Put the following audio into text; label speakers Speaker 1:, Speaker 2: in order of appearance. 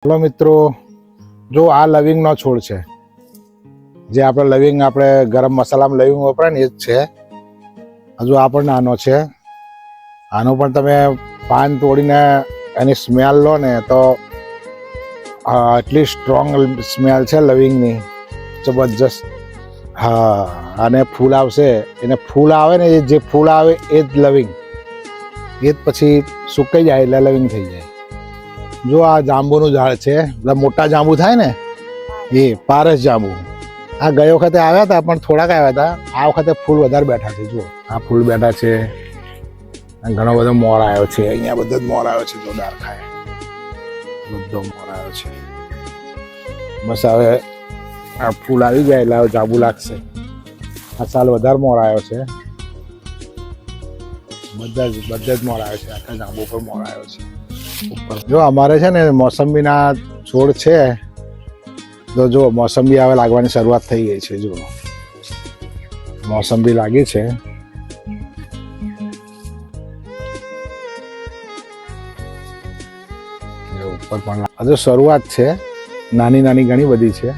Speaker 1: Hello મિત્રો, જો આ લવિંગનો છોડ છે. જે આપણે લવિંગ આપણે ગરમ મસાલામાં લવિંગ વપરાય ને એ જ છે. હજુ આ પણ નાનો છે. આનું પણ તમે પાન તોડીને એની સ્મેલ લો ને તો એટલી સ્ટ્રોંગ સ્મેલ છે લવિંગની, જબરજસ્ત. હા, અને ફૂલ આવશે, એને ફૂલ આવે ને જે ફૂલ આવે એ જ લવિંગ, એ જ પછી સુકાઈ જાય એટલે લવિંગ થઈ જાય. જો આ જાંબુનું ઝાડ છે, એટલે મોટા જાંબુ થાય ને એ પારસ જાંબુ. આ ગઈ વખતે આવ્યા હતા પણ થોડાક આવ્યા હતા. આ વખતે ફૂલ વધારે બેઠા છે. જો આ ફૂલ બેઠા છે, ઘણો બધો મોર આવ્યો છે. અહીંયા બધો જ મોર આવ્યો છે. જોરદાર ખાય બધો મોર આવ્યો છે. બસ હવે આ ફૂલ આવી જાય એટલે હવે જાંબુ લાગશે. આ સાલ વધારે મોર આવ્યો છે. બધા જ મોર આવ્યો છે. આખા જાંબુ પર મોર આવ્યો છે. જો અમારે છે ને મોસંબીના છોડ છે, તો જો મોસંબી હવે લાગવાની શરૂઆત થઈ ગઈ છે. જો મોસંબી લાગી છે. ઉપર પણ હજુ શરૂઆત છે. નાની નાની ઘણી બધી છે.